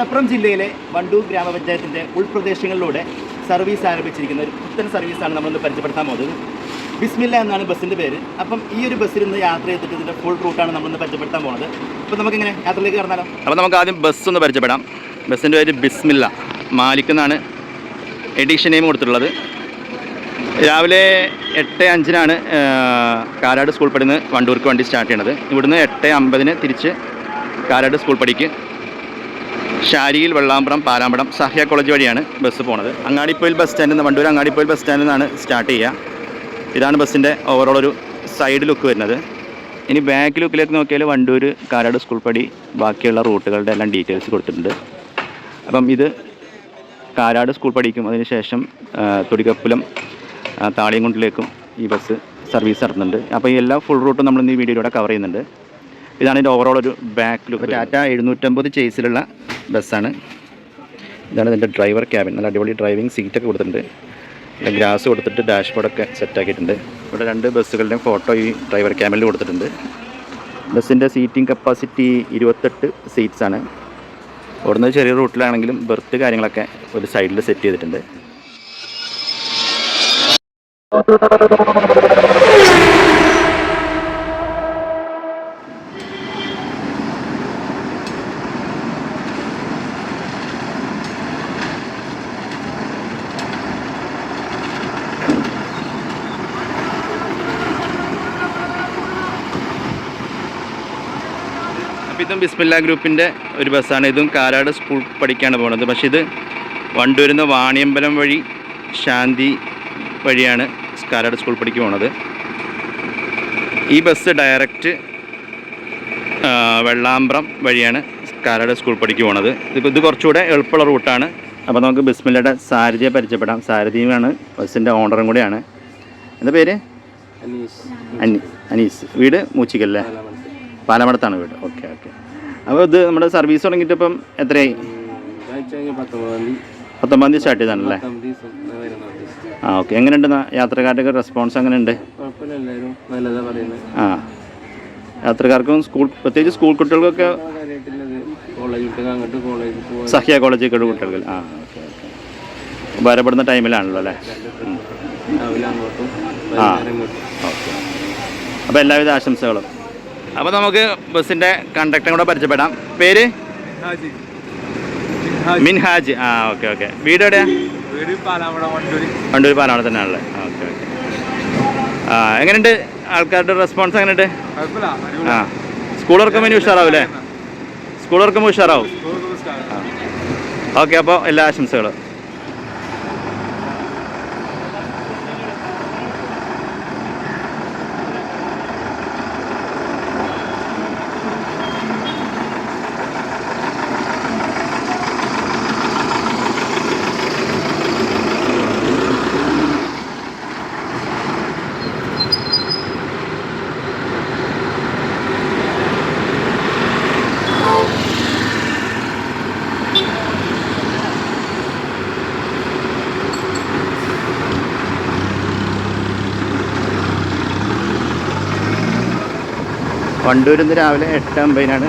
മലപ്പുറം ജില്ലയിലെ വണ്ടൂർ ഗ്രാമപഞ്ചായത്തിൻ്റെ ഉൾപ്രദേശങ്ങളിലൂടെ സർവീസ് ആരംഭിച്ചിരിക്കുന്ന ഒരു പുത്തൻ സർവീസാണ് നമ്മളിന്ന് പരിചയപ്പെടുത്താൻ പോകുന്നത്. ബിസ്മില്ല എന്നാണ് ബസ്സിൻ്റെ പേര്. അപ്പം ഈ ഒരു ബസ്സിൽ നിന്ന് യാത്ര ചെയ്തിട്ട് ഇതിൻ്റെ ഫുൾ റൂട്ടാണ് നമ്മളിന്ന് പരിചയപ്പെടുത്താൻ പോകുന്നത്. അപ്പോൾ നമുക്കിങ്ങനെ യാത്രയിലേക്ക് കടന്നാലോ? അപ്പോൾ നമുക്ക് ആദ്യം ബസ് ഒന്ന് പരിചയപ്പെടാം. ബസ്സിൻ്റെ പേര് ബിസ്മില്ല, മാലിക് എന്നാണ് എഡിഷൻ നെയിം കൊടുത്തിട്ടുള്ളത്. രാവിലെ 8:05 കാരാട് സ്കൂൾ പടിയിൽ നിന്ന് വണ്ടൂർക്ക് വണ്ടി സ്റ്റാർട്ട് ചെയ്യണത്. ഇവിടുന്ന് 8:50 തിരിച്ച് കാരാട് സ്കൂൾ പടിക്ക് ഷാരിയിൽ, വെള്ളാമ്പ്രം, പാലാമ്പടം, സഹ്യ കോളേജ് വഴിയാണ് ബസ് പോണത്. അങ്ങാടിപ്പോയിൽ ബസ് സ്റ്റാൻഡിൽ നിന്ന്, വണ്ടൂർ അങ്ങാടിപ്പോയിൽ ബസ് സ്റ്റാൻഡിൽ നിന്നാണ് സ്റ്റാർട്ട് ചെയ്യുക. ഇതാണ് ബസ്സിൻ്റെ ഓവറോൾ ഒരു സൈഡ് ലുക്ക് വരുന്നത്. ഇനി ബാക്ക് ലുക്കിലേക്ക് നോക്കിയാൽ വണ്ടൂർ, കാരാട് സ്കൂൾ പടി, ബാക്കിയുള്ള റൂട്ടുകളുടെ എല്ലാം ഡീറ്റെയിൽസ് കൊടുത്തിട്ടുണ്ട്. അപ്പം ഇത് കാരാട് സ്കൂൾ പടിക്കും അതിനുശേഷം തൊടികപ്പുലം, താളിയംകുണ്ടിലേക്കും ഈ ബസ് സർവീസ് നടത്തുന്നുണ്ട്. അപ്പോൾ ഈ എല്ലാ ഫുൾ റൂട്ടും നമ്മൾ ഇന്ന് ഈ വീഡിയോയിലൂടെ കവർ ചെയ്യുന്നുണ്ട്. ഇതാണ് ഇതിൻ്റെ ഓവറോൾ ഒരു ബാക്ക് ലുക്ക്. ടാറ്റ 750 ചേസിലുള്ള ബസ്സാണ്. ഇതാണ് ഇതിൻ്റെ ഡ്രൈവർ ക്യാബിൻ. നല്ല അടിപൊളി ഡ്രൈവിംഗ് സീറ്റൊക്കെ കൊടുത്തിട്ടുണ്ട്. ഗ്രാസ് കൊടുത്തിട്ട് ഡാഷ്ബോർഡൊക്കെ സെറ്റാക്കിയിട്ടുണ്ട്. ഇവിടെ 2 ബസ്സുകളുടെയും ഫോട്ടോ ഈ ഡ്രൈവർ ക്യാബിനിൽ കൊടുത്തിട്ടുണ്ട്. ബസ്സിൻ്റെ സീറ്റിംഗ് കപ്പാസിറ്റി 28 സീറ്റ്സാണ്. ഓടുന്നത് ചെറിയ റൂട്ടിലാണെങ്കിലും ബെർത്ത് കാര്യങ്ങളൊക്കെ ഒരു സൈഡിൽ സെറ്റ് ചെയ്തിട്ടുണ്ട്. ഇതും ബിസ്മില്ല ഗ്രൂപ്പിൻ്റെ ഒരു ബസ്സാണ്. ഇതും കാരാട് സ്കൂൾ പഠിക്കാണ് പോകുന്നത്. പക്ഷേ ഇത് വണ്ടൂരിൽ നിന്ന് വാണിയമ്പലം വഴി ശാന്തി വഴിയാണ് കാരാട് സ്കൂൾ പഠിക്ക് പോകുന്നത്. ഈ ബസ് ഡയറക്റ്റ് വെള്ളാമ്പ്രം വഴിയാണ് കാരാട് സ്കൂൾ പഠിക്ക് പോകുന്നത്. ഇത് കുറച്ചുകൂടെ എളുപ്പമുള്ള റൂട്ടാണ്. അപ്പോൾ നമുക്ക് ബിസ്മില്ലയുടെ സാരഥിയെ പരിചയപ്പെടാം. സാരഥിയുമാണ് ബസ്സിൻ്റെ ഓണറും കൂടെയാണ്. എന്താ പേര്? അനീസ്. വീട് മൂച്ചിക്കല്ലേ? പാലമടത്താണ് വീട്. ഓക്കെ. അപ്പോൾ ഇത് നമ്മുടെ സർവീസ് തുടങ്ങിയിട്ട് ഇപ്പം എത്രയായി? 19 സ്റ്റാർട്ട് ചെയ്താണല്ലേ? ഓക്കെ. എങ്ങനെയുണ്ട് യാത്രക്കാരുടെ റെസ്പോൺസ്? എങ്ങനെയുണ്ട്? യാത്രക്കാർക്കും പ്രത്യേകിച്ച് സ്കൂൾ കുട്ടികൾക്കൊക്കെ, സഹ്യ കോളേജിൽ കുട്ടികൾക്ക് ഓക്കെ ഉപകാരപ്പെടുന്ന ടൈമിലാണല്ലോ അല്ലേ? ഓക്കെ. അപ്പോൾ എല്ലാവിധ ആശംസകളും. അപ്പോൾ നമുക്ക് ബസ്സിൻ്റെ കണ്ടക്ടറെ കൂടെ പരിചയപ്പെടാം. പേര്? മിൻഹാജ്. ഓക്കെ. വീട് എവിടെയാ? വണ്ടൂർ പാലാമട തന്നെയാണല്ലേ? ഓക്കെ. എങ്ങനെയുണ്ട് ആൾക്കാരുടെ റെസ്പോൺസ്? എങ്ങനെയുണ്ട്? സ്കൂൾ തുറക്കുമ്പോൾ ഇനി ഉഷാറാവും? സ്കൂൾ തുറക്കുമ്പോൾ ഉഷാറാവും. ഓക്കെ. അപ്പോൾ എല്ലാ ആശംസകളും. വണ്ടൂരിൽ നിന്ന് രാവിലെ 8:50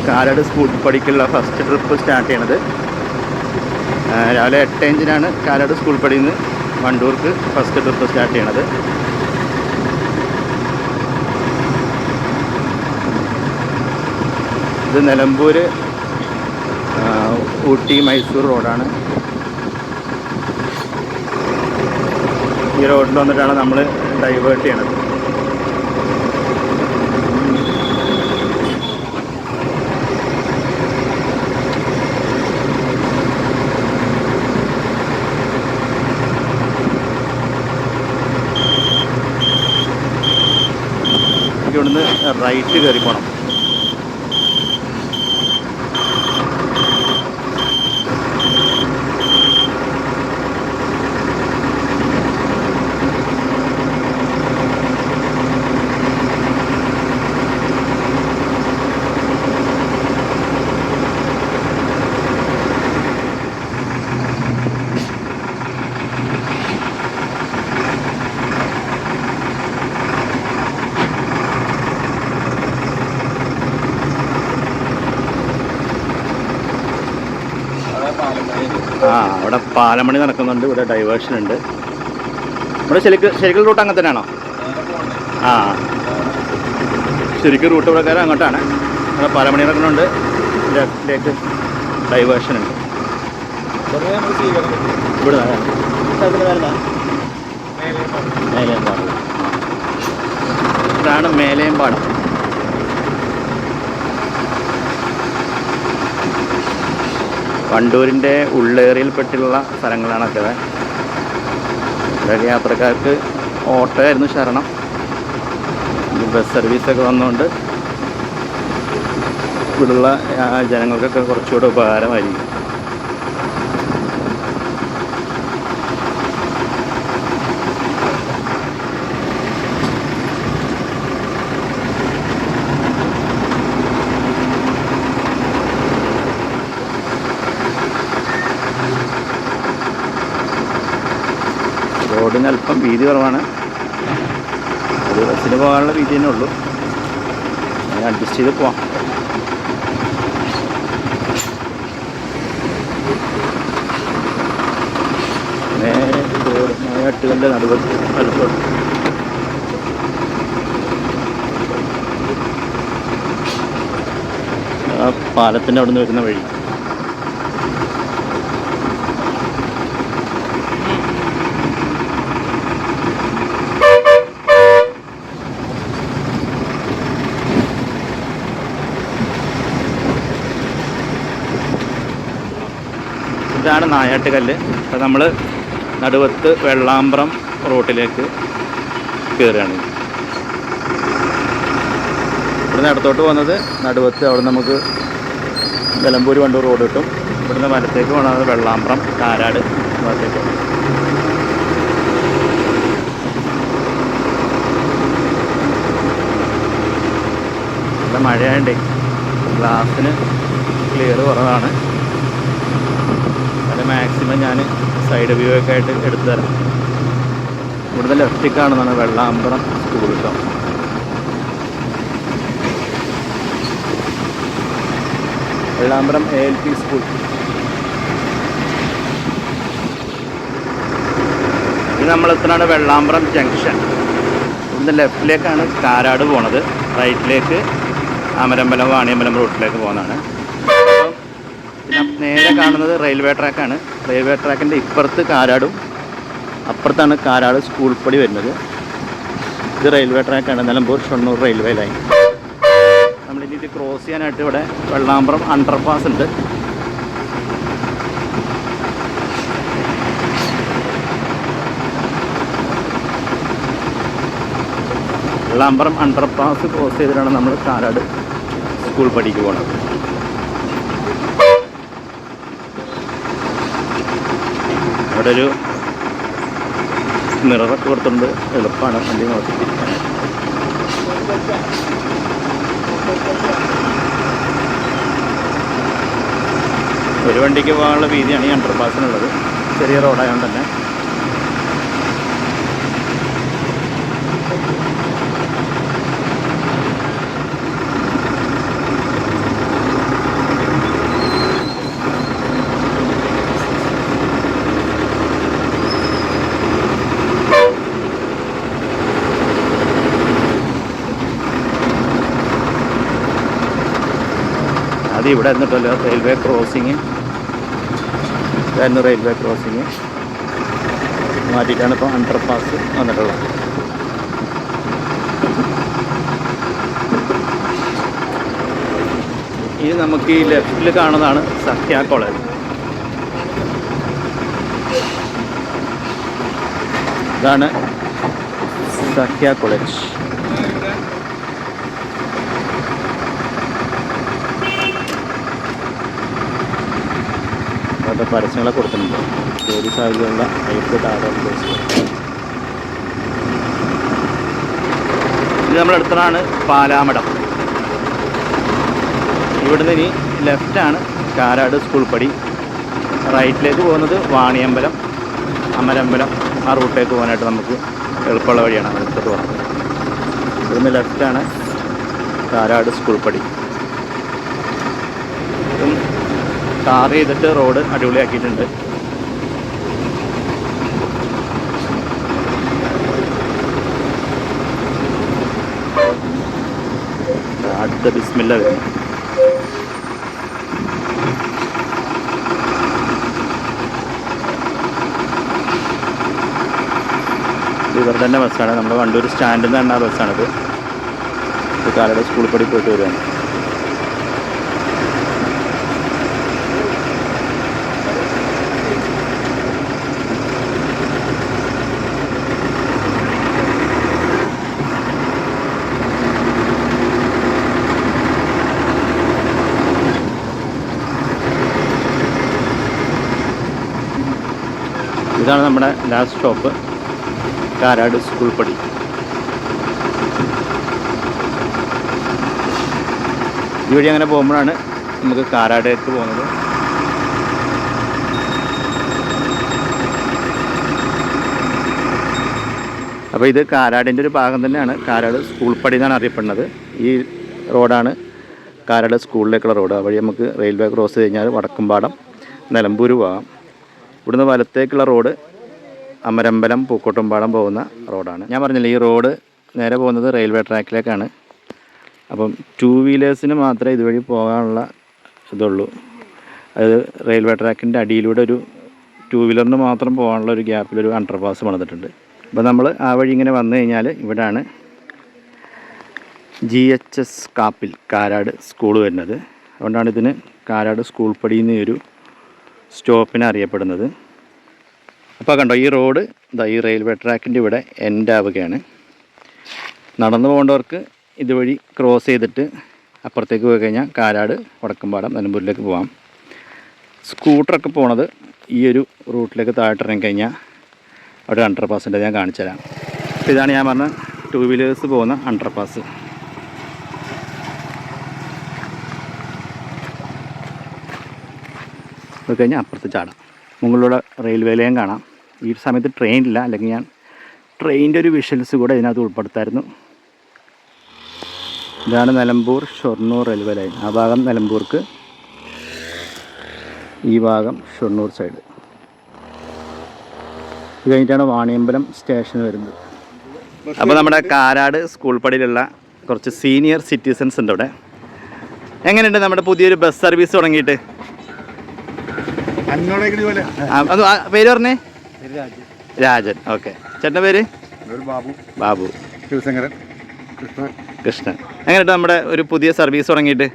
കാരാട് സ്കൂൾ പടിക്കുള്ള ഫസ്റ്റ് ട്രിപ്പ് സ്റ്റാർട്ട് ചെയ്യണത്. രാവിലെ 8:05 കാരാട് സ്കൂൾ പടിയിൽ നിന്ന് വണ്ടൂർക്ക് ഫസ്റ്റ് ട്രിപ്പ് സ്റ്റാർട്ട് ചെയ്യണത്. ഇത് നിലമ്പൂർ ഊട്ടി മൈസൂർ റോഡാണ്. ഈ റോഡിൽ വന്നിട്ടാണ് നമ്മൾ ഡൈവേർട്ട് ചെയ്യണത്. ഇവിടുന്ന് റൈറ്റ് കയറി പോകണം. പാലമണി നടക്കുന്നുണ്ട്. ഇവിടെ ഡൈവേർഷൻ ഉണ്ട്. ഇവിടെ ശരിക്കും റൂട്ട് അങ്ങനെ തന്നെയാണോ? ആ, ശരിക്കും റൂട്ട് പ്രകാരം അങ്ങോട്ടാണ്. ഇവിടെ പാലമണി നടക്കുന്നുണ്ട്. ലെഫ്റ്റിലേക്ക് ഡൈവേർഷൻ ഉണ്ട്. ഇവിടെ മേലേമ്പാട്. ഇതാണ് മേലേമ്പാടം. വണ്ടൂരിൻ്റെ ഉള്ളേറിയിൽപ്പെട്ടുള്ള സ്ഥലങ്ങളാണൊക്കെ. ഇവിടെയൊക്കെ യാത്രക്കാർക്ക് ഓട്ടോ ആയിരുന്നു ശരണം. ബസ് സർവീസൊക്കെ വന്നുകൊണ്ട് ഇവിടെയുള്ള ജനങ്ങൾക്കൊക്കെ കുറച്ചുകൂടെ ഉപകാരമായിരിക്കും. റോഡിന് അല്പം വീതി കുറവാണ്. ഒരു ബസ്സിന് പോകാനുള്ള വീതി തന്നെ ഉള്ളൂ. അങ്ങനെ അഡ്ജസ്റ്റ് ചെയ്ത് പോവാം. നേരെ നായാട്ടുകളുടെ നടുവത്ത് വലത്തോട്ട്. ആ പാലത്തിൻ്റെ അവിടെ നിന്ന് വരുന്ന വഴി. ഇതാണ് നായാട്ടുകല്ല്. അത് നമ്മൾ നടുവത്ത് വെള്ളാമ്പ്രം റോട്ടിലേക്ക് കയറുകയാണ്. ഇവിടുന്ന് ഇടത്തോട്ട് പോകുന്നത് നടുവത്ത്. അവിടെ നമുക്ക് നിലമ്പൂർ വണ്ടൂർ റോഡ് കിട്ടും. ഇവിടുന്ന് വലത്തേക്ക് പോകുന്നത് വെള്ളാമ്പ്രം കാരാട് ഭാഗത്തേക്ക് പോകും. നല്ല മഴയായതുകൊണ്ടേ ഗ്ലാസ്സിന് ക്ലിയർ കുറവാണ്. അത് മാക്സിമം ഞാൻ സൈഡ് വ്യൂ ഒക്കെ ആയിട്ട് എടുത്തു തരാം. ഇവിടുന്ന് ലെഫ്റ്റിൽ കാണുന്നതാണ് വെള്ളാമ്പ്രം സ്കൂൾ കേട്ടോ. Vellambram ALP school. ഇത് നമ്മളെത്താണ് വെള്ളാമ്പ്രം ജംഗ്ഷൻ. ഇവിടുന്ന് ലെഫ്റ്റിലേക്കാണ് കാരാട് പോണത്. റൈറ്റിലേക്ക് അമരമ്പലം വാണിയമ്പലം റൂട്ടിലേക്ക് പോകുന്നതാണ്. നേരെ കാണുന്നത് റെയിൽവേ ട്രാക്കാണ്. റെയിൽവേ ട്രാക്കിൻ്റെ ഇപ്പുറത്ത് കാരാടും അപ്പുറത്താണ് കാരാട് സ്കൂൾ പടി വരുന്നത്. ഇത് റെയിൽവേ ട്രാക്കാണ്, നിലമ്പൂർ ഷൊർണൂർ റെയിൽവേ ലൈൻ. നമ്മളിനി ഇത് ക്രോസ് ചെയ്യാനായിട്ട് ഇവിടെ വെള്ളാമ്പ്രം അണ്ടർപാസ് ഉണ്ട്. വെള്ളാമ്പ്രം അണ്ടർപാസ് ക്രോസ് ചെയ്തിട്ടാണ് നമ്മൾ കാരാട് സ്കൂൾ പടിക്ക് പോകുന്നത്. അവിടെ ഒരു മിററൊക്കെ കൊടുത്തിട്ടുണ്ട്. എളുപ്പമാണ് വണ്ടി നോക്കിയിരിക്കാനായിട്ട്. ഒരു വണ്ടിക്ക് പോകാനുള്ള വീതിയാണ് ഈ അണ്ടർപാസിനുള്ളത്. ചെറിയ റോഡായതുകൊണ്ട് തന്നെ. അത് ഇവിടെ എന്നിട്ടല്ലോ റെയിൽവേ ക്രോസിങ്. ഇതായിരുന്നു റെയിൽവേ ക്രോസിങ്. മാറ്റിയിട്ടാണ് ഇപ്പോൾ അണ്ടർപാസ് വന്നിട്ടുള്ളത്. ഇത് നമുക്ക് ഈ ലെഫ്റ്റിൽ കാണുന്നതാണ് സഖ്യ കോളേജ്. ഇതാണ് സഖ്യ കോളേജ്. അവിടെ പരസ്യങ്ങളൊക്കെ കൊടുത്തിട്ടുണ്ട്. ജോലി സാധ്യതയുള്ള ഹൈക്കോർട്ട് ആരോഗ്യ. ഇത് നമ്മളടുത്താണ് പാലാമടം. ഇവിടുന്ന് ഇനി ലെഫ്റ്റാണ് കാരാട് സ്കൂൾ പടി. റൈറ്റിലേക്ക് പോകുന്നത് വാണിയമ്പലം അമരമ്പലം ആ റൂട്ടിലേക്ക് പോകാനായിട്ട് നമുക്ക് എളുപ്പമുള്ള വഴിയാണ് അടുത്തോട്ട് പോകുന്നത്. ഇവിടുന്ന് ലെഫ്റ്റാണ് കാരാട് സ്കൂൾ പടി. ടാർ ചെയ്തിട്ട് റോഡ് അടിപൊളിയാക്കിയിട്ടുണ്ട്. വിശുദ്ധ ബിസ്മില്ല വരുന്നത്. ഇവരുടെ തന്നെ ബസ്സാണ്. നമ്മുടെ വണ്ടൂർ സ്റ്റാൻഡിൽ നിന്ന് തന്നെ ആ ബസ്സാണിത്. കാലയുടെ സ്കൂളിൽ പടി പോയിട്ട് വരുവാണ്. ഇതാണ് നമ്മുടെ ലാസ്റ്റ് സ്റ്റോപ്പ്, കാരാട് സ്കൂൾ പടി. ഇതുവഴി അങ്ങനെ പോകുമ്പോഴാണ് നമുക്ക് കാരാടേക്ക് പോകുന്നത്. അപ്പോൾ ഇത് കാരാടിൻ്റെ ഒരു ഭാഗം തന്നെയാണ്. കാരാട് സ്കൂൾ പടി എന്നാണ് അറിയപ്പെടുന്നത്. ഈ റോഡാണ് കാരാട് സ്കൂളിലേക്കുള്ള റോഡ്. വഴി നമുക്ക് റെയിൽവേ ക്രോസ് കഴിഞ്ഞാൽ വടക്കുംപാടം നിലമ്പൂർ പോകാം. ഇവിടുന്ന് വലത്തേക്കുള്ള റോഡ് അമരമ്പലം പൂക്കോട്ടുംപാടം പോകുന്ന റോഡാണ്. ഞാൻ പറഞ്ഞില്ല, ഈ റോഡ് നേരെ പോകുന്നത് റെയിൽവേ ട്രാക്കിലേക്കാണ്. അപ്പം 2 വീലേഴ്സിന് മാത്രമേ ഇതുവഴി പോകാനുള്ള ഇതുള്ളൂ. അത് റെയിൽവേ ട്രാക്കിൻ്റെ അടിയിലൂടെ ഒരു 2 വീലറിന് മാത്രം പോകാനുള്ള ഒരു ഗ്യാപ്പിലൊരു അണ്ടർപാസ് പണിതിട്ടുണ്ട്. അപ്പോൾ നമ്മൾ ആ വഴി ഇങ്ങനെ വന്നു കഴിഞ്ഞാൽ ഇവിടെയാണ് GHS കാപ്പിൽ കാരാട് സ്കൂൾ വരുന്നത്. അതുകൊണ്ടാണ് ഇതിന് കാരാട് സ്കൂൾ പടി എന്നൊരു സ്റ്റോപ്പിനെ അറിയപ്പെടുന്നത്. അപ്പോൾ കണ്ടോ, ഈ റോഡ് ഈ റെയിൽവേ ട്രാക്കിൻ്റെ ഇവിടെ എൻഡ് ആവുകയാണ്. നടന്നു പോകേണ്ടവർക്ക് ഇതുവഴി ക്രോസ് ചെയ്തിട്ട് അപ്പുറത്തേക്ക് പോയി കഴിഞ്ഞാൽ കാരാട് വടക്കുംപാടം നിലമ്പൂരിലേക്ക് പോകാം. സ്കൂട്ടറൊക്കെ പോണത് ഈ ഒരു റൂട്ടിലേക്ക് താഴോട്ടിറങ്ങി കഴിഞ്ഞാൽ അവിടെ അണ്ടർപാസിൻ്റെ ഞാൻ കാണിച്ചു തരാം. ഇതാണ് ഞാൻ പറഞ്ഞ 2 വീലേഴ്സ് പോകുന്ന അണ്ടർപാസ്. അത് കഴിഞ്ഞാൽ അപ്പുറത്ത് ചാടാം. മുകളിലൂടെ റെയിൽവേ ലൈൻ കാണാം. ഈ സമയത്ത് ട്രെയിനില്ല, അല്ലെങ്കിൽ ഞാൻ ട്രെയിനിൻ്റെ ഒരു വിഷ്വൽസ് കൂടെ ഇതിനകത്ത് ഉൾപ്പെടുത്തായിരുന്നു. ഇതാണ് നിലമ്പൂർ ഷൊർണൂർ റെയിൽവേ ലൈൻ. ആ ഭാഗം നിലമ്പൂർക്ക്, ഈ ഭാഗം ഷൊർണൂർ സൈഡ്. ഇത് കഴിഞ്ഞിട്ടാണ് വാണിയമ്പലം സ്റ്റേഷൻ വരുന്നത്. അപ്പോൾ നമ്മുടെ കാരാട് സ്കൂൾ പടിയിലുള്ള കുറച്ച് സീനിയർ സിറ്റിസൺസ് ഉണ്ട് ഇവിടെ. എങ്ങനെയുണ്ട് നമ്മുടെ പുതിയൊരു ബസ് സർവീസ് തുടങ്ങിയിട്ട്? പേര് പറഞ്ഞേ? രാജൻ. ഓക്കെ. ചേട്ടൻ്റെ പേര്? ബാബു. കൃഷ്ണൻ. എങ്ങനെയുണ്ട് നമ്മുടെ ഒരു പുതിയ സർവീസ് തുടങ്ങിയിട്ട്?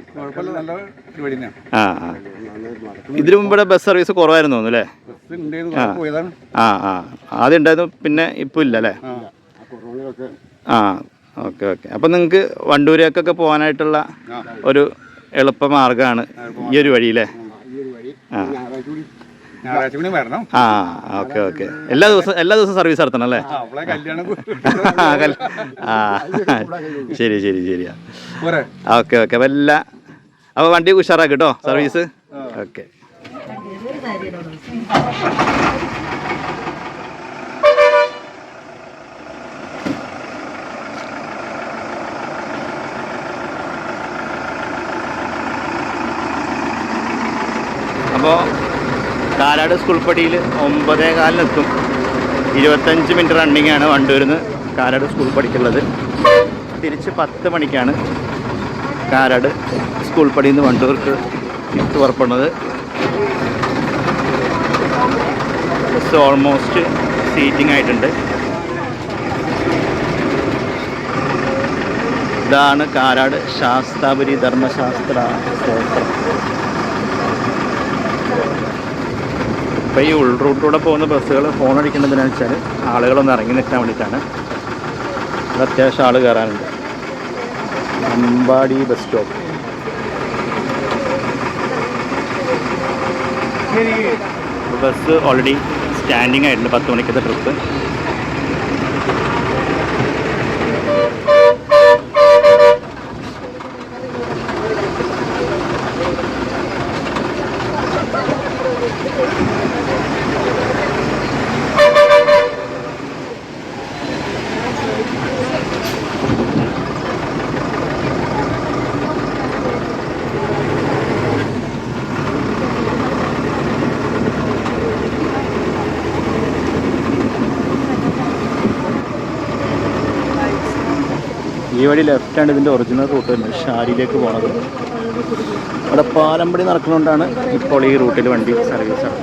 ആ ആ ഇതിനു മുമ്പ് ബസ് സർവീസ് കുറവായിരുന്നു തോന്നുന്നു അല്ലേ? ആദ്യം ഉണ്ടായിരുന്നു, പിന്നെ ഇപ്പോൾ ഇല്ല അല്ലേ? ആ ഓക്കെ ഓക്കെ. അപ്പം നിങ്ങൾക്ക് വണ്ടൂരേക്കൊക്കെ പോകാനായിട്ടുള്ള ഒരു എളുപ്പ മാർഗ്ഗമാണ് ഈ ഒരു വഴി അല്ലേ? ആ ഓക്കെ ഓക്കെ. എല്ലാ ദിവസവും സർവീസ് നടത്തണം അല്ലേ? ആ ശരി ശരി ശരിയാ. Okay okay. അപ്പോൾ വണ്ടി ഉഷാറാക്കി കേട്ടോ സർവീസ്. ഓക്കെ. അപ്പോൾ കാരാട് സ്കൂൾ പടിയിൽ 9:15 എത്തും. 25 മിനിറ്റ് റണ്ണിങ് ആണ് വണ്ടൂരിൽ നിന്ന് കാരാട് സ്കൂൾ പടിക്കുള്ളത്. തിരിച്ച് 10 മണിക്കാണ് കാരാട് സ്കൂൾ പടിയിൽ നിന്ന് വണ്ടൂർക്ക് പുറപ്പെടുന്നത്. ബസ് ഓൾമോസ്റ്റ് സീറ്റിംഗ് ആയിട്ടുണ്ട്. ഇതാണ് കാരാട് ശാസ്താപുരി ധർമ്മശാസ്ത്ര ക്ഷേത്രം. ഇപ്പോൾ ഈ ഉൾറൂട്ടിലൂടെ പോകുന്ന ബസ്സുകൾ ഹോൺ അടിക്കുന്നതിനാണെന്ന് വെച്ചാൽ ആളുകളൊന്ന് ഇറങ്ങി നിൽക്കാൻ വേണ്ടിയിട്ടാണ്. അത്യാവശ്യം ആൾ കയറാനുണ്ട്. Ambadi bus stop. Bus already standing ആയിട്ടുണ്ട്. 10 മണിക്കത്തെ ട്രിപ്പ്. ഈ വഴി ലെഫ്റ്റാണ് ഇതിൻ്റെ ഒറിജിനൽ റൂട്ട് വരുന്നത്, ഷാരിയിലേക്ക് പോണത്. അവിടെ പാലമ്പടി നടക്കുന്നതുകൊണ്ടാണ് ഇപ്പോൾ ഈ റൂട്ടിൽ വണ്ടി സർവീസ് ആണ്.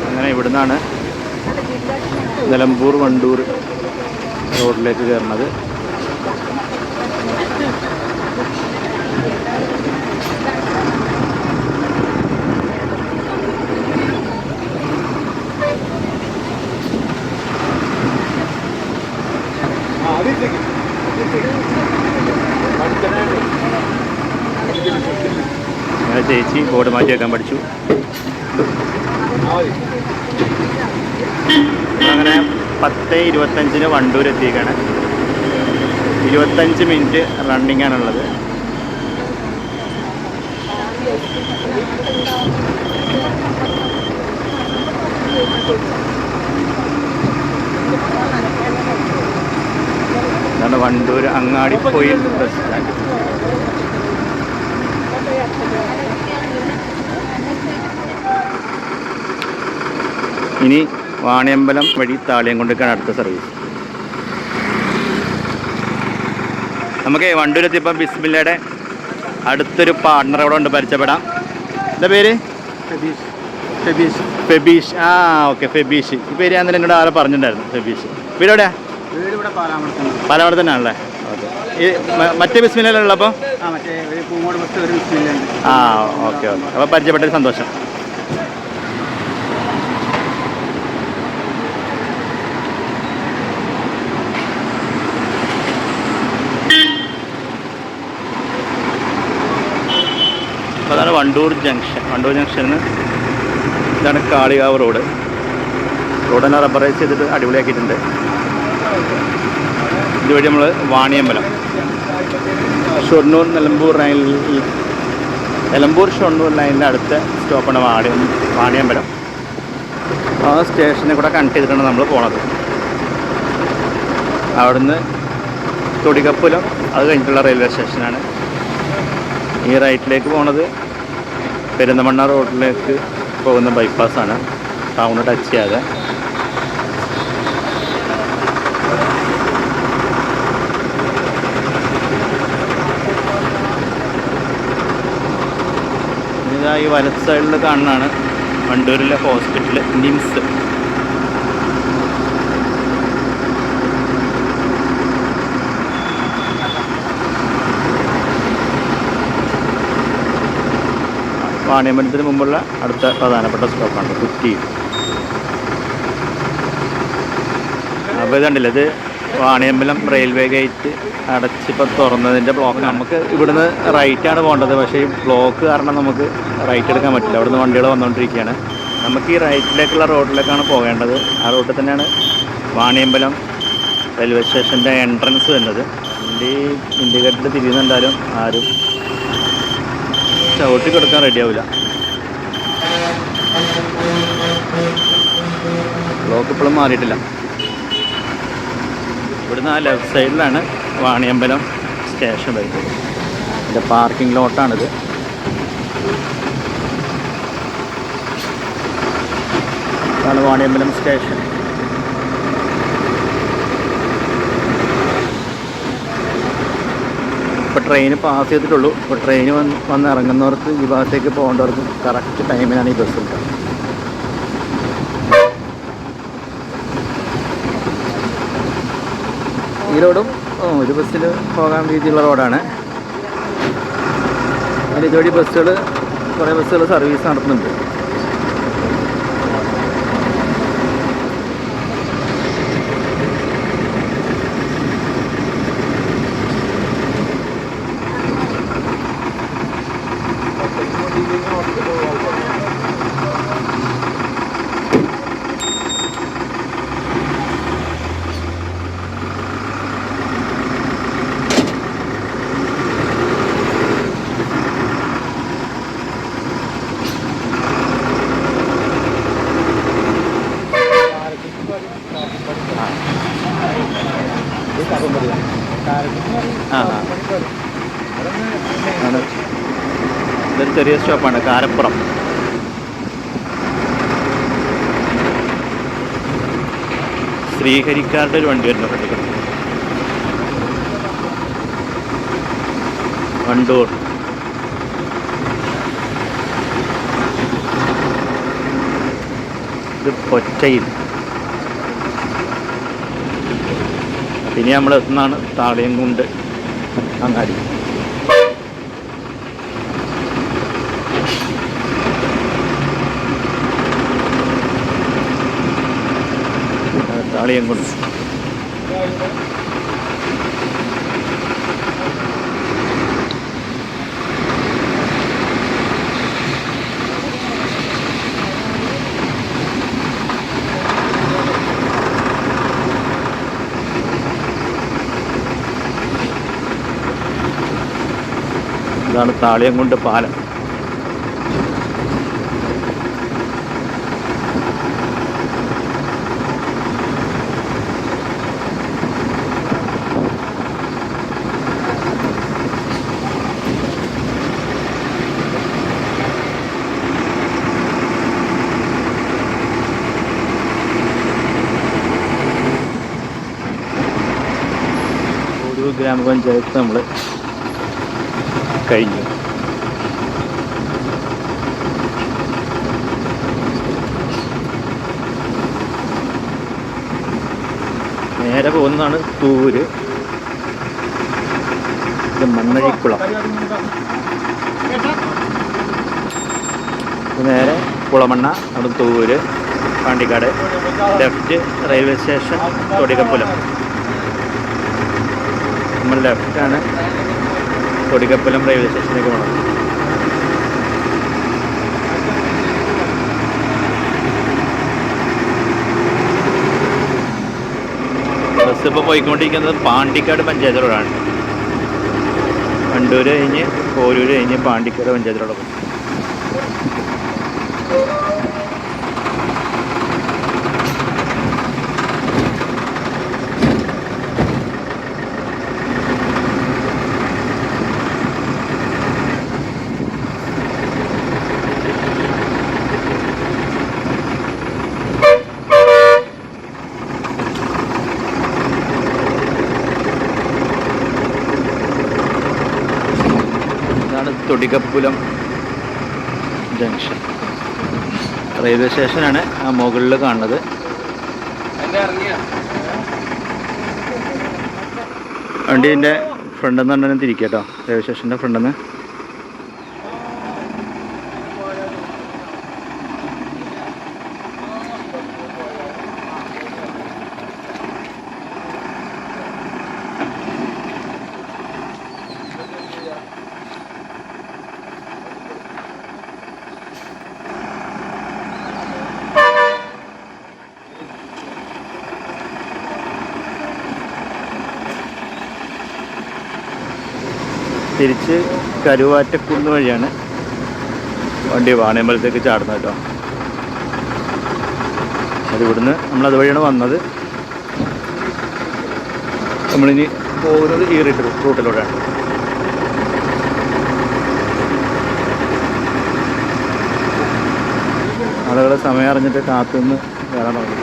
അങ്ങനെ ഇവിടുന്നാണ് നിലമ്പൂർ വണ്ടൂർ റോഡിലേക്ക് കയറുന്നത്. അങ്ങനെ ചേച്ചി ബോർഡ് മാറ്റി വെക്കാൻ പഠിച്ചു. അങ്ങനെ 10:25 വണ്ടൂർ എത്തിയേക്കാണ്. 25 മിനിറ്റ് റണ്ണിങ് ആണുള്ളത്. ഇതാണ് വണ്ടൂർ അങ്ങാടിപ്പൊയിൽ ബസ് സ്റ്റാൻഡ്. ഇനി വാണിയമ്പലം വഴി താളിയംകൊണ്ടേക്കാണ് അടുത്ത സർവീസ്. നമുക്ക് വണ്ടൂരെത്തിയപ്പോൾ ബിസ്മില്ലയുടെ അടുത്തൊരു പാർട്ട്ണർ അവിടെ ഉണ്ട്, പരിചയപ്പെടാം. എന്താ പേര്? ഫെബീഷ്. ആ ഓക്കെ, ഫെബീഷ്. ഈ പേര് ഞാൻ തന്നെ എന്നോട് ആരെ പറഞ്ഞിട്ടുണ്ടായിരുന്നു. ഫെബീഷ്. വീട് എവിടെയാ? പാലാമട തന്നെ ആണല്ലേ? ഓക്കെ. ഈ മറ്റേ ബിസ്മില്ലയിലുള്ളപ്പോൾ ആ ഓക്കെ ഓക്കെ. അപ്പോൾ പരിചയപ്പെട്ടൊരു സന്തോഷം. അപ്പോൾ അതാണ് വണ്ടൂർ ജംഗ്ഷൻ. വണ്ടൂർ ജംഗ്ഷനിൽ ഇതാണ് കാളികാവ് റോഡ്. റോഡെല്ലാം റബ്ബറൈസ് ചെയ്തിട്ട് അടിപൊളിയാക്കിയിട്ടുണ്ട്. ഇതുവഴി നമ്മൾ വാണിയമ്പലം, ഷൊർണൂർ നിലമ്പൂർ ലൈനിൽ, നിലമ്പൂർ ഷൊർണൂർ ലൈനിൻ്റെ അടുത്ത സ്റ്റോപ്പാണ് വാണിയമ്പലം. ആ സ്റ്റേഷനെ കൂടെ കണക്ട് ചെയ്തിട്ടാണ് നമ്മൾ പോണത്. അവിടുന്ന് തൊടികപ്പുലം, അത് കഴിഞ്ഞിട്ടുള്ള റെയിൽവേ സ്റ്റേഷനാണ്. ഈ റൈറ്റിലേക്ക് പോണത് പെരിന്തമണ്ണ റോഡിലേക്ക് പോകുന്ന ബൈപ്പാസാണ്, ടൗണ് ടച്ച് ചെയ്യാതെ. ഇതാ ഈ വലത്ത് സൈഡിൽ കാണുന്നതാണ് വണ്ടൂരിലെ ഹോസ്പിറ്റൽ നിംസ്. വാണിയമ്പലത്തിന് മുമ്പുള്ള അടുത്ത പ്രധാനപ്പെട്ട സ്റ്റോപ്പാണ് കുറ്റി. അപ്പോൾ ഇതുണ്ടല്ലോ, ഇത് വാണിയമ്പലം റെയിൽവേ ഗേറ്റ് അടച്ചിപ്പോൾ തുറന്നതിൻ്റെ ബ്ലോക്ക്. നമുക്ക് ഇവിടുന്ന് റൈറ്റാണ് പോകേണ്ടത്, പക്ഷേ ഈ ബ്ലോക്ക് കാരണം നമുക്ക് റൈറ്റ് എടുക്കാൻ പറ്റില്ല. അവിടുന്ന് വണ്ടികൾ വന്നുകൊണ്ടിരിക്കുകയാണ്. നമുക്ക് ഈ റൈറ്റിലേക്കുള്ള റോഡിലേക്കാണ് പോകേണ്ടത്. ആ റോഡിൽ തന്നെയാണ് വാണിയമ്പലം റെയിൽവേ സ്റ്റേഷൻ്റെ എൻട്രൻസ് വരുന്നത്. വണ്ടി ഇൻഡിക്കേറ്റർ തിരിയുന്നുണ്ടാലും ആരും ചവിട്ടി കൊടുക്കാൻ റെഡിയാവില്ല. ബ്ലോക്ക് ഇപ്പോഴും മാറിയിട്ടില്ല. ഇവിടുന്ന് ആ ലെഫ്റ്റ് സൈഡിലാണ് വാണിയമ്പലം സ്റ്റേഷൻ വരുന്നത്. ഇതിൻ്റെ പാർക്കിംഗ് ലോട്ടാണിത്. ഇതാണ് വാണിയമ്പലം സ്റ്റേഷൻ. ഇപ്പോൾ ട്രെയിൻ പാസ് ചെയ്തിട്ടുള്ളൂ. ഇപ്പോൾ ട്രെയിൻ വന്ന് ഇറങ്ങുന്നവർക്ക്, ഈ ഭാഗത്തേക്ക് പോകേണ്ടവർക്ക് കറക്റ്റ് ടൈമിനാണ് ഈ ബസ് കിട്ടുക. ഈ റോഡും ഒരു ബസ്സിൽ പോകാൻ രീതിയിലുള്ള റോഡാണ്. ഇതുവഴി കുറേ ബസ്സുകൾ സർവീസ് നടത്തുന്നുണ്ട്. ഇതൊരു ചെറിയ സ്റ്റോപ്പാണ്, കാരപ്പുറം. ശ്രീഹരിക്കാരുടെ ഒരു വണ്ടി വരുന്ന ഫ്രണ്ടിൽ വണ്ടൂർ. ഇത് കൊച്ചയിൽ. പിന്നെ നമ്മൾ എത്തുന്നതാണ് താളിയംകുണ്ട് അങ്ങാടി. താളിയംകുണ്ട് ഇതാണ് താളിയംകുണ്ട് പാലം. ഒരു ഗ്രാമപഞ്ചായത്ത് നമ്മൾ കഴിഞ്ഞു. നേരെ പോകുന്നതാണ് തൂര്. ഇത് മണ്ണഴിക്കുളം. നേരെ കുളമണ്ണ, അവിടെ തൂര്, Pandikkad, left railway station Thodikappulam. നമ്മൾ ലെഫ്റ്റാണ് തൊടികപ്പുലം റെയിൽവേ സ്റ്റേഷനിലേക്ക് പോകണം. ബസ് ഇപ്പോൾ പോയിക്കൊണ്ടിരിക്കുന്നത് പാണ്ടിക്കാട് പഞ്ചായത്ത് റോഡാണ്. വണ്ടൂർ കഴിഞ്ഞ് പോരൂർ കഴിഞ്ഞ് Pandikkad panchayat road. Thodikappulam junction railway സ്റ്റേഷനാണ് ആ മുകളിൽ കാണുന്നത്. വണ്ടീൻ്റെ ഫ്രണ്ടിൽ നിന്ന് തന്നെ തിരിക്കുക കേട്ടോ, റെയിൽവേ സ്റ്റേഷൻ്റെ ഫ്രണ്ടിൽ നിന്ന്. തിരിച്ച് കരുവാറ്റക്കുന്ന് വഴിയാണ് വണ്ടി വാണിയമ്പലത്തേക്ക് ചാടുന്നത് കേട്ടോ. അതിവിടുന്ന് നമ്മളത് വഴിയാണ് വന്നത്. നമ്മളിനി പോകുന്നത് ഈ റൂട്ടിലൂടെയാണ്. ആളുകൾ സമയം അറിഞ്ഞിട്ട് കാത്തുനിന്ന് കയറാൻ തുടങ്ങി.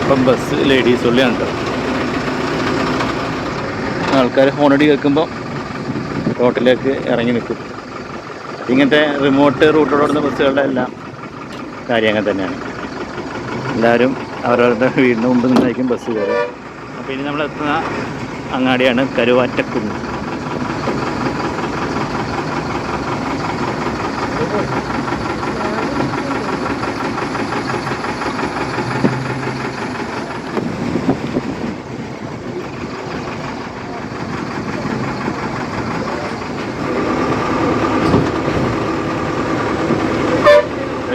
ഇപ്പം ബസ് ലേഡീസ് ഉള്ളിയാണ് കേട്ടോ. ആൾക്കാർ ഹോണടി കേൾക്കുമ്പോൾ റോട്ടിലേക്ക് ഇറങ്ങി നിൽക്കും. ഇങ്ങനത്തെ റിമോട്ട് റൂട്ടിലോടുന്ന ബസ്സുകളുടെ എല്ലാം കാര്യം അങ്ങനെ തന്നെയാണ്. എല്ലാവരും അവരവരുടെ വീടിന് മുമ്പ് നിന്നായിരിക്കും ബസ് കയറുക. അപ്പോൾ ഇനി നമ്മളെത്തുന്ന അങ്ങാടിയാണ് കരുവാറ്റക്കുന്ന്.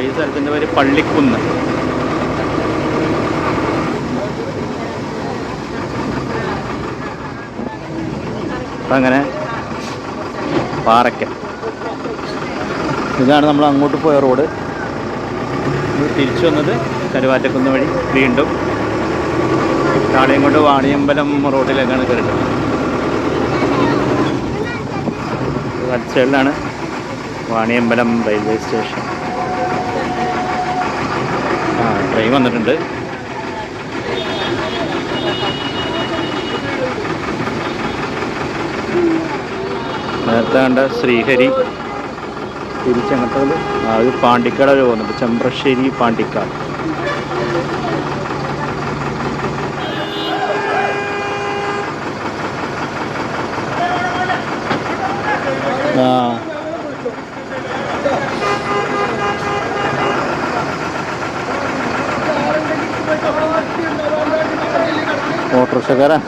ഈ സ്ഥലത്തിൻ്റെ പേര് പള്ളിക്കുന്ന്. അപ്പം അങ്ങനെ പാറയ്ക്കൽ. ഇതാണ് നമ്മൾ അങ്ങോട്ട് പോയ റോഡ്. തിരിച്ചു വന്നത് കരുവാറ്റക്കുന്ന് വഴി വീണ്ടും കാളിയംകോട് വാണിയമ്പലം റോഡിലേക്കാണ് കയറുന്നത്. ലെഫ്റ്റ് സൈഡിലാണ് വാണിയമ്പലം റെയിൽവേ സ്റ്റേഷൻ. ട്രെയിൻ വന്നിട്ടുണ്ട്. നേരത്തെ കണ്ട ശ്രീഹരി തിരിച്ചങ്ങോട്ട് അത് പാണ്ടിക്കാട് വരെ പോകുന്നുണ്ട്. ചെമ്പ്രശ്ശേരി പാണ്ടിക്കാട്. ഓട്ടോറിക്ഷക്കാരാ.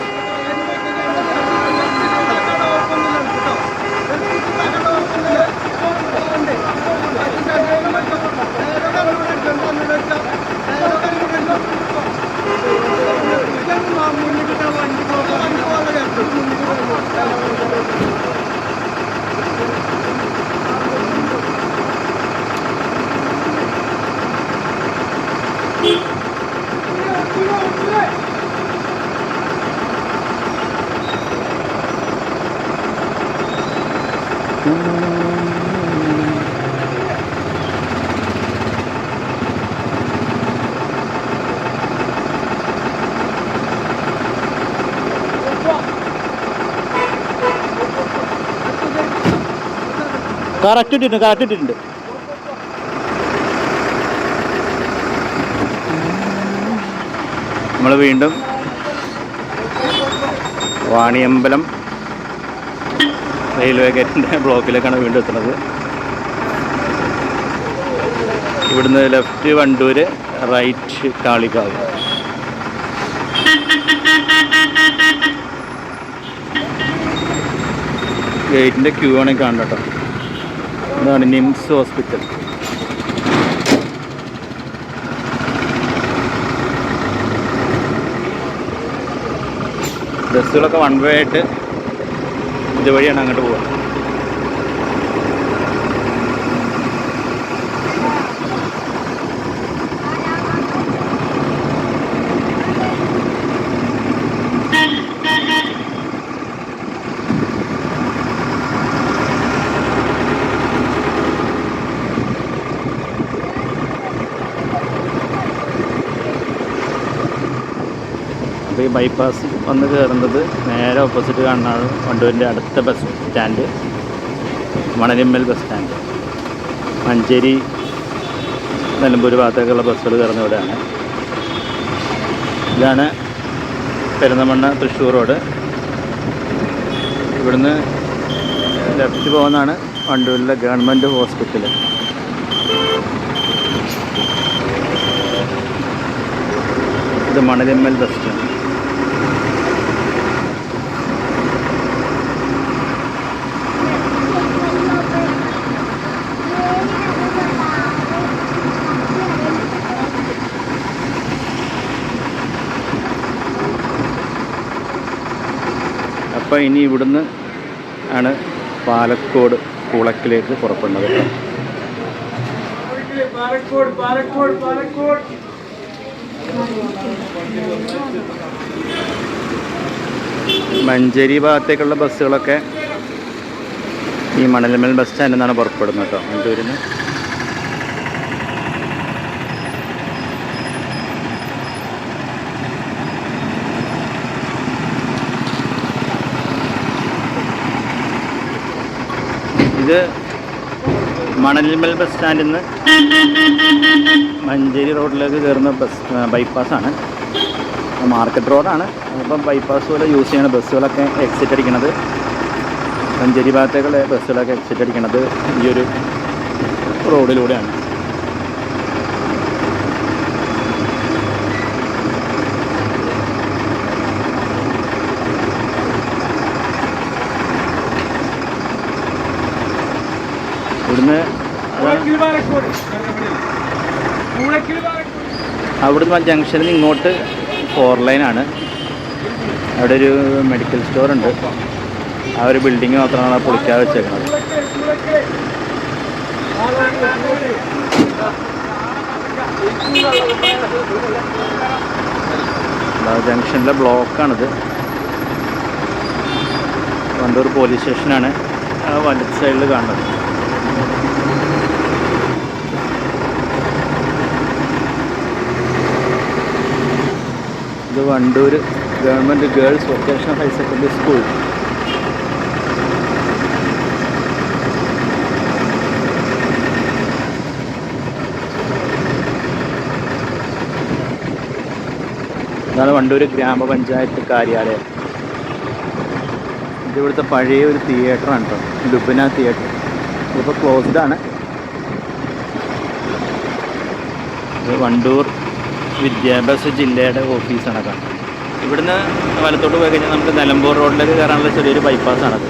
കറക്റ്റ് ഇട്ടിട്ടുണ്ട്. നമ്മൾ വീണ്ടും വാണിയമ്പലം റെയിൽവേ ഗേറ്റിൻ്റെ ബ്ലോക്കിലേക്കാണ് വീണ്ടും എത്തുന്നത്. ഇവിടുന്ന് ലെഫ്റ്റ് വണ്ടൂർ, റൈറ്റ് കാളികാവ്. ഗേറ്റിൻ്റെ ക്യൂ ആണെങ്കിൽ കാണണം കേട്ടോ. ഇതാണ് നിംസ് ഹോസ്പിറ്റൽ. ബസ്സുകളൊക്കെ വൺ വേ ആയിട്ട് ഇതുവഴിയാണ് അങ്ങോട്ട് പോകുക. അപ്പോൾ ഈ ബൈപ്പാസ് വന്ന് കയറുന്നത് നേരെ ഓപ്പോസിറ്റ് കാണുന്നതാണ് വണ്ടൂരിൻ്റെ അടുത്ത bus stand, Manalimmal bus stand. Manjeri, Nilambur ഭാഗത്തേക്കുള്ള ബസ്സുകൾ കയറുന്ന ഇവിടെയാണ്. ഇതാണ് പെരുന്തമണ്ണ തൃശ്ശൂർ റോഡ്. ഇവിടുന്ന് ലെഫ്റ്റ് പോകുന്നതാണ് വണ്ടൂരിലെ ഗവൺമെൻറ് ഹോസ്പിറ്റൽ. ഇത് മണലിമ്മൽ ബസ് സ്റ്റാൻഡ്. അപ്പോൾ ഇനി ഇവിടുന്ന് ആണ് പാലക്കോട് കുളക്കിലേക്ക് പുറപ്പെടുന്നത്. മഞ്ചേരി ഭാഗത്തേക്കുള്ള ബസ്സുകളൊക്കെ ഈ മണലിമ്മൽ ബസ് സ്റ്റാൻഡിൽ നിന്നാണ് പുറപ്പെടുന്നത് കേട്ടോ, വണ്ടൂരിൽ നിന്ന്. ഇത് മണലിമ്മൽ ബസ് സ്റ്റാൻഡിൽ നിന്ന് മഞ്ചേരി റോഡിലേക്ക് കയറുന്ന ബൈപ്പാസാണ്. മാർക്കറ്റ് റോഡാണ്. അപ്പം ബൈപ്പാസ് പോലെ യൂസ് ചെയ്യുന്ന ബസ്സുകളൊക്കെ എക്സിറ്റ് അടിക്കുന്നത്, മഞ്ചേരി ഭാഗത്തേക്കുള്ള ബസ്സുകളൊക്കെ എക്സിറ്റ് അടിക്കുന്നത് ഈ ഒരു റോഡിലൂടെയാണ്. ഇവിടുന്ന് അവിടുന്ന് ജംഗ്ഷനിൽ ഇങ്ങോട്ട് 4 ലൈനാണ്. അവിടെ ഒരു മെഡിക്കൽ സ്റ്റോറുണ്ട്. ആ ഒരു ബിൽഡിങ് മാത്രമാണ് പൊളിക്കാതെ വെച്ചേക്കുന്നത്. ജംഗ്ഷനിലെ ബ്ലോക്കാണിത്. വണ്ടൂർ പോലീസ് സ്റ്റേഷനാണ് വലത് സൈഡിൽ കാണുന്നത്. ഇത് Wandoor government girls vocational higher secondary school. ഇതാണ് വണ്ടൂർ ഗ്രാമപഞ്ചായത്ത് കാര്യാലയം. ഇതിവിടുത്തെ പഴയ ഒരു തിയേറ്ററാണ് കേട്ടോ, ലുബിന തിയേറ്റർ. ഇതിപ്പോൾ ക്ലോസ്ഡാണ്. ഇത് വണ്ടൂർ വിദ്യാഭ്യാസ ജില്ലയുടെ ഓഫീസാണ് കാണുന്നത്. ഇവിടുന്ന് വലത്തോട്ട് പോയി കഴിഞ്ഞാൽ നമുക്ക് നിലമ്പൂർ റോഡിലേക്ക് കയറാനുള്ള ചെറിയൊരു ബൈപ്പാസാണത്,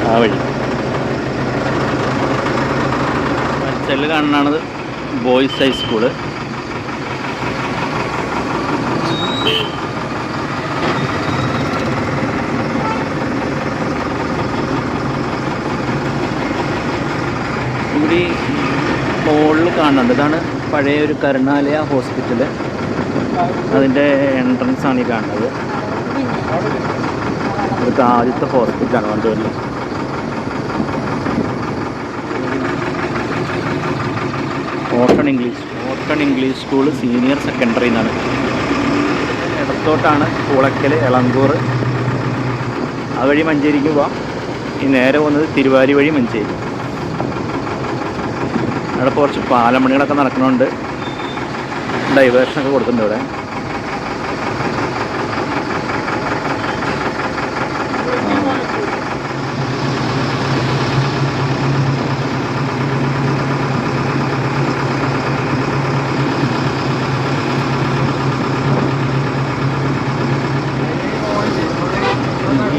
ആ വഴി. സൈഡിൽ കാണുന്നതാണത് ബോയ്സ് ഹൈസ്കൂള്. ഇവിടെ മുകളിൽ കാണുന്നുണ്ട്, ഇതാണ് പഴയ ഒരു കരുണാലയ ഹോസ്പിറ്റൽ. അതിൻ്റെ എൻട്രൻസ് ആണ് ഈ കാണുന്നത്. ഇവിടുത്തെ ആദ്യത്തെ ഹോസ്പിറ്റലാണ് വണ്ടൂരിൽ. ഓട്ടൺ ഇംഗ്ലീഷ് സ്കൂൾ സീനിയർ സെക്കൻഡറി എന്നാണ്. ഇടത്തോട്ടാണ് പൂളക്കൽ, എളങ്കൂർ. ആ വഴി മഞ്ചേരിക്ക് പോവാം. ഈ നേരെ പോകുന്നത് തിരുവാരി വഴി മഞ്ചേരി. അവിടെ കുറച്ച് പാലമണികളൊക്കെ നടക്കുന്നുണ്ട്, ഡൈവേർഷനൊക്കെ കൊടുത്തിട്ടുണ്ട് ഇവിടെ.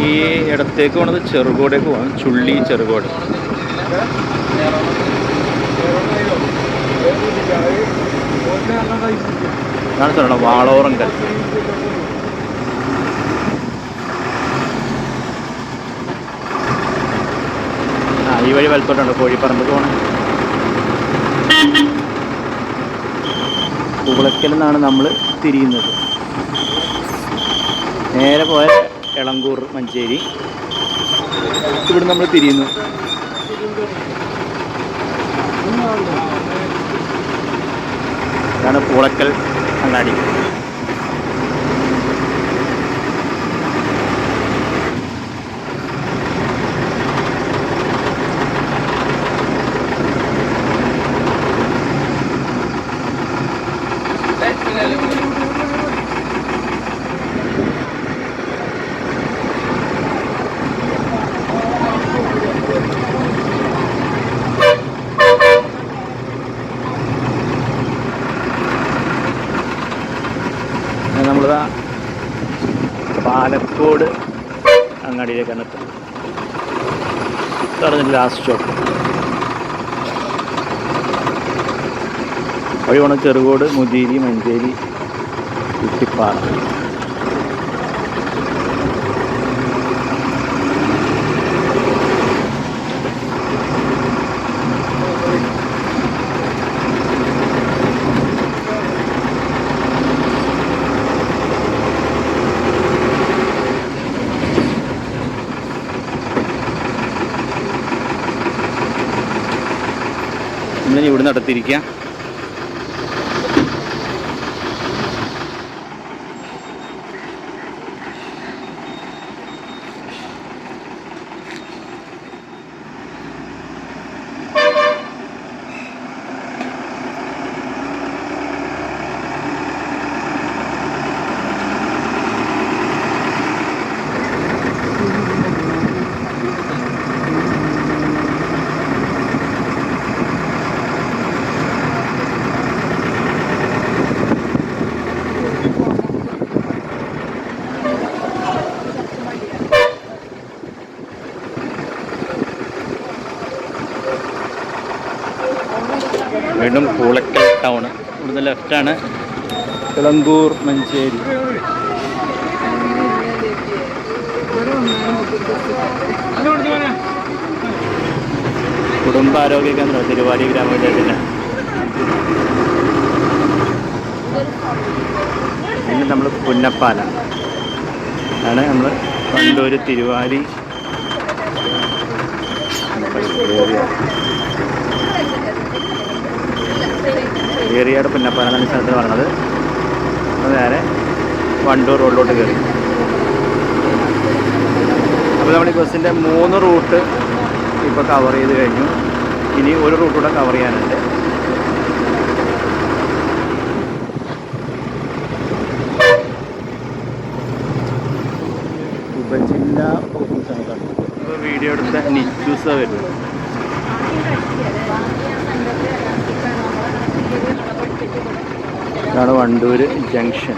ഈ ഇടത്തേക്ക് പോണത് ചെറുകോടേക്ക് പോകാം, ചുള്ളി ചെറുകോട്. ഇതാണ് സ്ഥലം വാളോറങ്കൽ. ഈ വഴി വലത്തോട്ടുണ്ട് കോഴിപ്പറമ്പ് പോകണം. പൂളക്കൽ നിന്നാണ് നമ്മൾ തിരിയുന്നത്. നേരെ പോയ എളങ്കൂർ മഞ്ചേരി. ഇവിടെ നമ്മൾ തിരിയുന്നു. ഇതാണ് പൂളക്കൽ അങ്ങാടി. നമ്മളിതാ പാലക്കോട് അങ്ങാടിയിലേക്കാണ് എത്തുന്നത്. ഇതാണ് ലാസ്റ്റ് സ്റ്റോപ്പ്. വഴി പോണ ചെറുകോട്, മുതിരി, മഞ്ചേരി, കുറ്റിപ്പാറ. ഇങ്ങനെ ഇവിടെ നടത്തിയിരിക്കുക. വീണ്ടും പൂളക്കൽ ടൗൺ. ഇവിടുന്ന് ലെഫ്റ്റാണ് എളങ്കൂർ മഞ്ചേരി. കുടുംബാരോഗ്യ കേന്ദ്രം തിരുവാലി ഗ്രാമപഞ്ചായത്തിൻ്റെ. പിന്നെ നമ്മൾ പുന്നപ്പാല ആണ് നമ്മൾ വണ്ടൂർ തിരുവാലി ഏറിയാട് പുന്നപ്പാല എന്നാണ് സ്ഥലത്ത് പറഞ്ഞത്. അത് നേരെ വണ്ടൂർ റോഡിലോട്ട് കയറി. അപ്പോൾ നമ്മൾ ഈ ബസ്സിൻ്റെ 3 റൂട്ട് ഇപ്പോൾ കവർ ചെയ്ത് കഴിഞ്ഞു. ഇനി ഒരു റൂട്ട് കൂടെ കവർ ചെയ്യാനുണ്ട്. ഉപജില്ലാ ഓഫീസാണ്. ഇപ്പോൾ വീഡിയോ എടുത്ത നിക്യൂസ വരുന്നത്. ഇതാണ് വണ്ടൂർ ജംഗ്ഷൻ.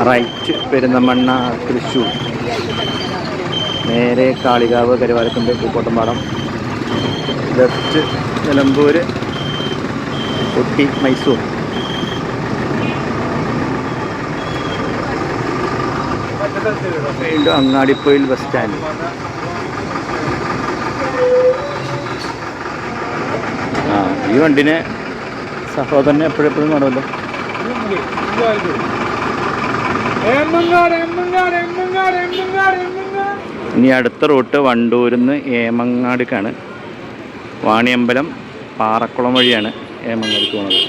റൈറ്റ് പെരുന്തമണ്ണ തൃശ്ശൂർ, നേരെ കാളികാവ് കരുവാരക്കുണ്ട് പൂക്കോട്ടമ്പാടം, ലെഫ്റ്റ് നിലമ്പൂർ ഊട്ടി മൈസൂർ. വീണ്ടും അങ്ങാടിപ്പൊയിൽ ബസ് സ്റ്റാൻഡ്. ഈ വണ്ടിനെ സഹോദരനെ എപ്പോഴെപ്പോഴും കാണുമല്ലോ. ഇനി അടുത്ത റൂട്ട് വണ്ടൂരിൽ നിന്ന് ഏമങ്ങാടിക്കാണ്. വാണിയമ്പലം പാറക്കുളം വഴിയാണ് ഏമങ്ങാടിക്ക് പോകുന്നത്.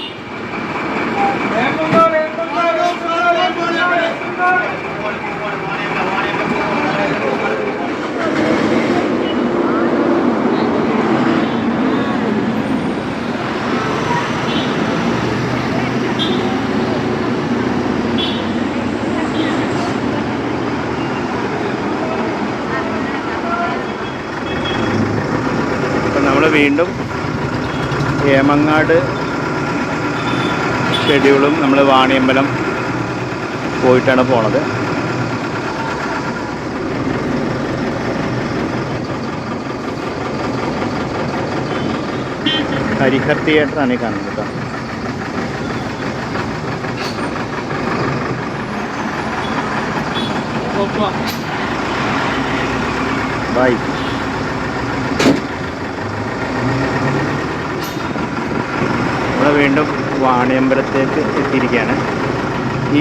വീണ്ടും ഏമങ്ങാട് ഷെഡ്യൂളും നമ്മൾ വാണിയമ്പലം പോയിട്ടാണ് പോണത്. ഹരിഹർ തിയേറ്ററാണ് ഈ കാണുന്നത് കേട്ടോ. ബൈ. വീണ്ടും വാണിയമ്പലത്തേക്ക് എത്തിയിരിക്കുകയാണ്.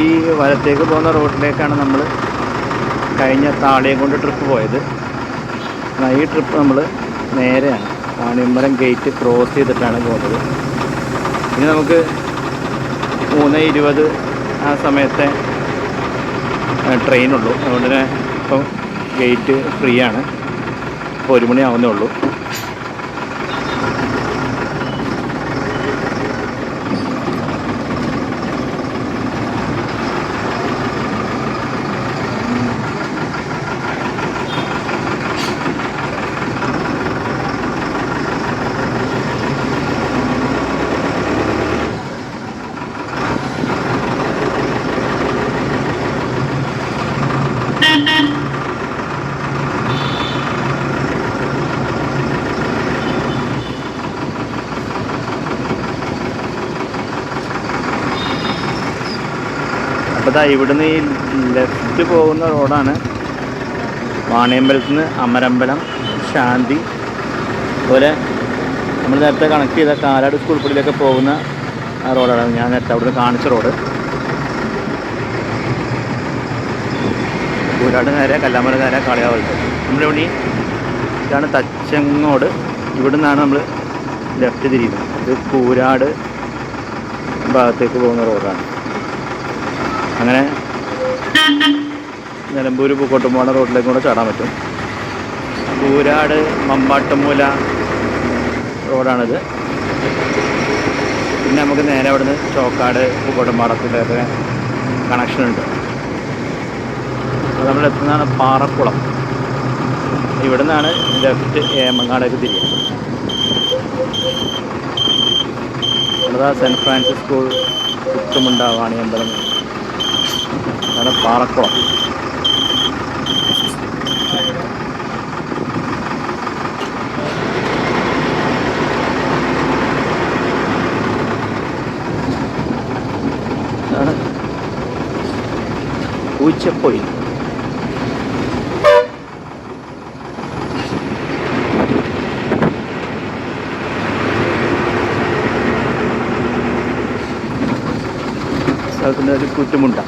ഈ വലത്തേക്ക് പോകുന്ന റോഡിലേക്കാണ് നമ്മൾ കഴിഞ്ഞ താളിയം ട്രിപ്പ് പോയത്. ഈ ട്രിപ്പ് നമ്മൾ നേരെയാണ് വാണിയമ്പലം ഗേറ്റ് ക്രോസ് ചെയ്തിട്ടാണ് പോകുന്നത്. ഇനി നമുക്ക് 3:20 ആ സമയത്തെ ട്രെയിനുള്ളൂ. അതുകൊണ്ട് തന്നെ ഇപ്പം ഗേറ്റ് ഫ്രീ ആണ്. ഇപ്പോൾ 1 മണി ആവുന്നേ ഉള്ളൂ. അപ്പോൾ ഇവിടുന്ന് ഈ ലെഫ്റ്റ് പോകുന്ന റോഡാണ് വാണിയമ്പലത്തിൽ നിന്ന് അമരമ്പലം, ശാന്തി, അതുപോലെ നമ്മൾ നേരത്തെ കണക്ട് ചെയ്ത കാലാട് സ്കൂൾ പടിയിലൊക്കെ പോകുന്ന ആ റോഡാണ്. ഞാൻ നേരത്തെ അവിടുന്ന് കാണിച്ച റോഡ്. കൂരാട് നേരെ കല്ലാമല നേരെ കാളികാവ്. നമ്മുടെ ഇവിടെ ഇതാണ് തച്ചങ്ങോട്. ഇവിടെ നിന്നാണ് നമ്മൾ ലെഫ്റ്റ് തിരിയുന്നത്. ഇത് കൂരാട് ഭാഗത്തേക്ക് പോകുന്ന റോഡാണ്. അങ്ങനെ നിലമ്പൂർ പൂക്കോട്ടുംപാടം റോഡിലേക്ക് കൂടെ ചാടാൻ പറ്റും. കൂരാട് മമ്പാട്ടുമൂല റോഡാണിത്. പിന്നെ നമുക്ക് നേരെ അവിടെ നിന്ന് ചോക്കാട് പൂക്കോട്ടുംപാടത്തിലൊക്കെ കണക്ഷനുണ്ട്. അപ്പോൾ നമ്മൾ എത്തുന്നതാണ് പാറക്കുളം. ഇവിടെ നിന്നാണ് ലെഫ്റ്റ് ഏമങ്ങാടേക്ക് തിരിയുക. അതാ സെൻറ്റ് ഫ്രാൻസിസ് സ്കൂൾ ചുറ്റുമുണ്ട വാണിയമ്പലം. അതാണ് പാറക്കുളം. പൂച്ചപ്പൊയിൽ. അതുപോലെ ഒരു കുറ്റുമുണ്ട.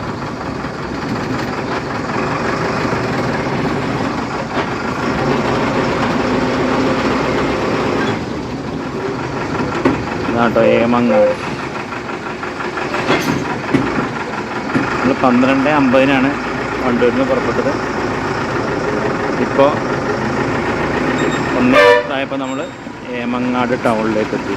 ഇതാട്ടോ ഏമങ്ങാട്. നമ്മൾ 12:50 വണ്ടൂരിൽ നിന്ന് പുറപ്പെട്ടത്. ഇപ്പോൾ 1:10 നമ്മൾ ഏമങ്ങാട് ടൗണിലേക്ക് എത്തി.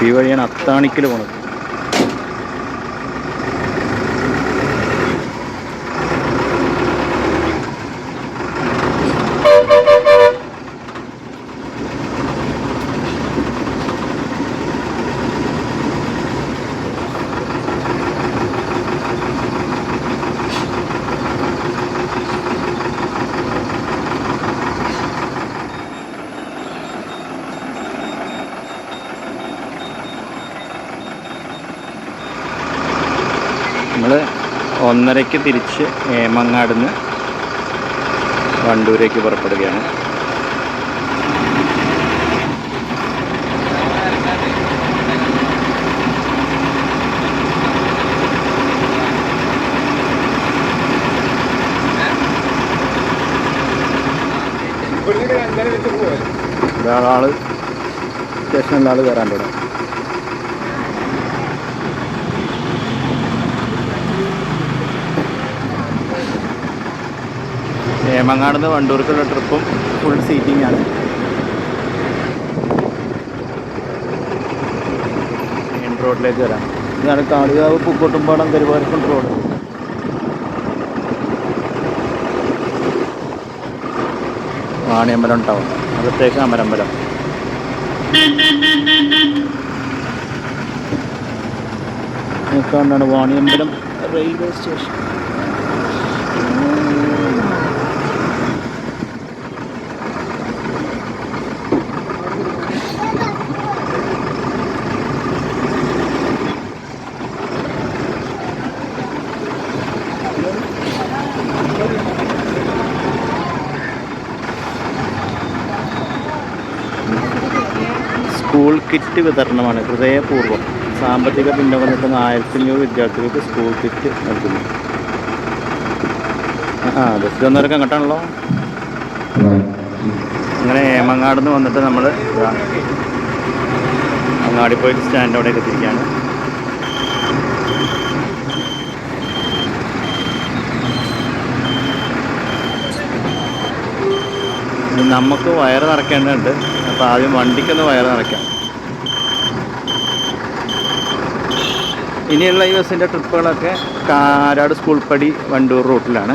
ഈ വഴിയാണ് അത്താണിക്കൽ പോണത്. നമ്മൾ 1:30 തിരിച്ച് ഏമങ്ങാട് നിന്ന് വണ്ടൂരേക്ക് പുറപ്പെടുകയാണ്. ഒരാൾ സ്റ്റേഷനിൽ ആൾ കയറാൻ തുടങ്ങി. ഏമങ്ങാട് നിന്ന് വണ്ടൂർക്കുള്ള ട്രിപ്പും ഫുൾ സീറ്റിംഗ് ആണ്. മെയിൻ റോഡിലേക്ക് വരാം. ഇതാണ് കാളികാവ് പൂക്കോട്ടുംപാടം കരുവാരക്കുണ്ട് റോഡ്. വാണിയമ്പലം ടൗൺ, അകത്തേക്ക് അമരമ്പലം. കാണാണ് Vaniyambalam railway station. School kit വിതരണമാണ് ഹൃദയപൂർവ്വം. സാമ്പത്തിക പിന്നോക്കം നിൽക്കുന്ന 1500 വിദ്യാർത്ഥികൾക്ക് സ്കൂൾ കിറ്റ് നൽകുന്നു. ബസ് വന്നവരൊക്കെ അങ്ങോട്ടാണല്ലോ. അങ്ങനെ ഏമങ്ങാട് നിന്ന് വന്നിട്ട് നമ്മൾ അങ്ങാടിപ്പോയി സ്റ്റാൻഡ് അവിടെയൊക്കെ എത്തിയിരിക്കുകയാണ്. നമുക്ക് വയറ് നിറയ്ക്കേണ്ടതുണ്ട്. അപ്പോൾ ആദ്യം വണ്ടിക്കൊന്ന് വയറ് നിറയ്ക്കാം. ഇനിയുള്ള ഈ ബസ്സിൻ്റെ ട്രിപ്പുകളൊക്കെ കാരാട് സ്കൂൾ പടി വണ്ടൂർ റൂട്ടിലാണ്.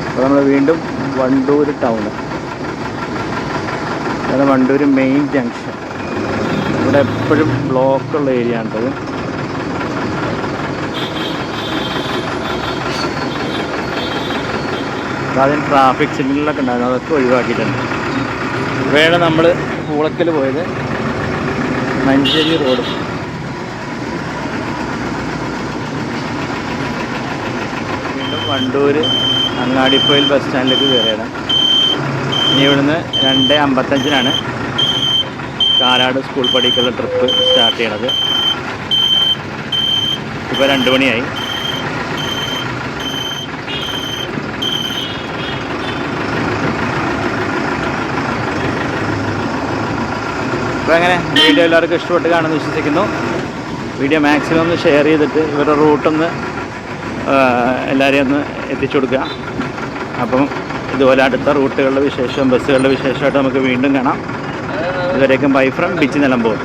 അപ്പോൾ നമ്മൾ വീണ്ടും വണ്ടൂർ ടൗണ്. അതാണ് വണ്ടൂർ മെയിൻ ജംഗ്ഷൻ. ഇവിടെ എപ്പോഴും ബ്ലോക്കുള്ള ഏരിയ ആണത്. ആദ്യം ട്രാഫിക് സിഗ്നലൊക്കെ ഉണ്ടായിരുന്നു, അതൊക്കെ ഒഴിവാക്കിയിട്ടുണ്ട്. ഇവയാണ് നമ്മൾ പൂളക്കൽ പോയത്, മഞ്ചേരി റോഡ്. വീണ്ടും വണ്ടൂർ അങ്ങാടിപ്പോയിൽ ബസ് സ്റ്റാൻഡിലേക്ക് കയറിയാണ്. ഇനി ഇവിടുന്ന് 2:55 കാരാട് സ്കൂൾ പടിക്കുള്ള ട്രിപ്പ് സ്റ്റാർട്ട് ചെയ്യണത്. ഇപ്പോൾ 2 മണിയായി. അപ്പോൾ അങ്ങനെ വീഡിയോ എല്ലാവർക്കും ഇഷ്ടപ്പെട്ട് കാണുമെന്ന് വിശ്വസിക്കുന്നു. വീഡിയോ മാക്സിമം ഒന്ന് ഷെയർ ചെയ്തിട്ട് ഇവരുടെ റൂട്ടൊന്ന് എല്ലാവരെയും ഒന്ന് എത്തിച്ചു കൊടുക്കുക. അപ്പം ഇതുപോലെ അടുത്ത റൂട്ടുകളുടെ വിശേഷം, ബസ്സുകളുടെ വിശേഷമായിട്ട് നമുക്ക് വീണ്ടും കാണാം. ഇതുവരേക്കും ബൈ ഫ്രം ബിച്ച് നിലമ്പൂർ.